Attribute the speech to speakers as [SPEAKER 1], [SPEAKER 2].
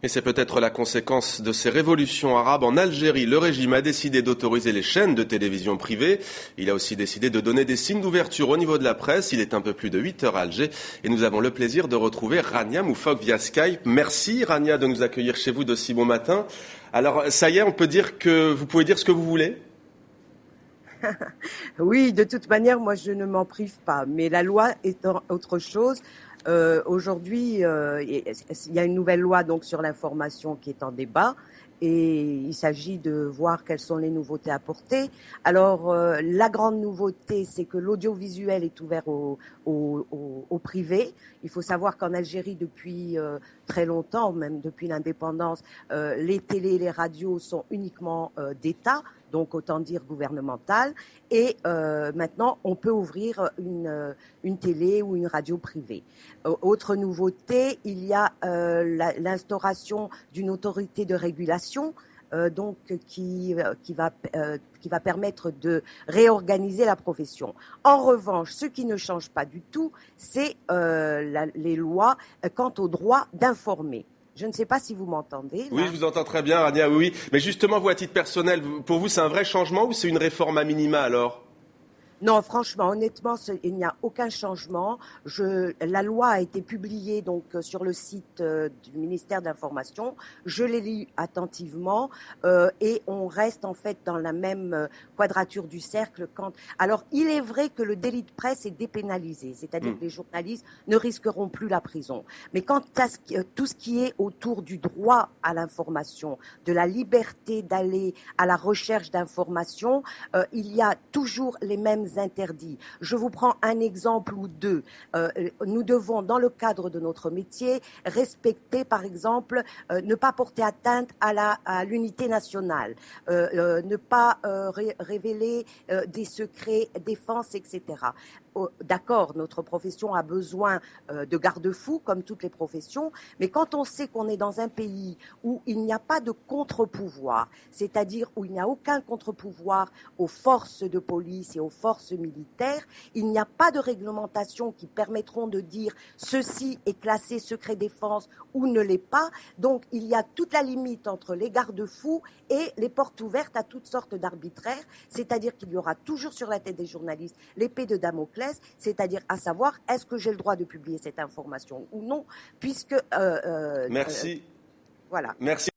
[SPEAKER 1] Et c'est peut-être la conséquence de ces révolutions arabes en Algérie. Le régime a décidé d'autoriser les chaînes de télévision privées. Il a aussi décidé de donner des signes d'ouverture au niveau de la presse. Il est un peu plus de 8 heures à Alger et nous avons le plaisir de retrouver Rania Moufok via Skype. Merci Rania de nous accueillir chez vous de si bon matin. Alors ça y est, on peut dire que vous pouvez dire ce que vous voulez ?
[SPEAKER 2] Oui, de toute manière, moi je ne m'en prive pas. Mais la loi étant autre chose. Aujourd'hui, il y a une nouvelle loi donc sur l'information qui est en débat et il s'agit de voir quelles sont les nouveautés apportées. Alors, la grande nouveauté, c'est que l'audiovisuel est ouvert au privé. Il faut savoir qu'en Algérie, depuis très longtemps, même depuis l'indépendance, les télés et les radios sont uniquement d'État, donc autant dire gouvernementales. Et maintenant, on peut ouvrir une télé ou une radio privée. Autre nouveauté, il y a l'instauration d'une autorité de régulation donc qui va permettre de réorganiser la profession. En revanche, ce qui ne change pas du tout, c'est les lois quant au droit d'informer. Je ne sais pas si vous m'entendez.
[SPEAKER 1] Oui, je vous entends très bien, Rania, oui. Mais justement, vous, à titre personnel, pour vous, c'est un vrai changement ou c'est une réforme à minima alors ?
[SPEAKER 2] Non, franchement, honnêtement, il n'y a aucun changement. La loi a été publiée donc sur le site du ministère de l'Information. Je l'ai lu attentivement et on reste en fait dans la même quadrature du cercle. Alors, il est vrai que le délit de presse est dépénalisé, c'est-à-dire que les journalistes ne risqueront plus la prison. Mais quant à tout ce qui est autour du droit à l'information, de la liberté d'aller à la recherche d'informations, il y a toujours les mêmes interdits. Je vous prends un exemple ou deux. Nous devons, dans le cadre de notre métier, respecter, par exemple, ne pas porter atteinte à l'unité nationale, ne pas révéler des secrets défense, etc. D'accord, notre profession a besoin de garde-fous, comme toutes les professions, mais quand on sait qu'on est dans un pays où il n'y a pas de contre-pouvoir, c'est-à-dire où il n'y a aucun contre-pouvoir aux forces de police et aux forces militaires, il n'y a pas de réglementation qui permettront de dire ceci est classé secret défense ou ne l'est pas. Donc il y a toute la limite entre les garde-fous et les portes ouvertes à toutes sortes d'arbitraires, c'est-à-dire qu'il y aura toujours sur la tête des journalistes l'épée de Damoclès, c'est-à-dire à savoir est-ce que j'ai le droit de publier cette information ou non, puisque
[SPEAKER 1] Merci.
[SPEAKER 2] Voilà.
[SPEAKER 1] Merci.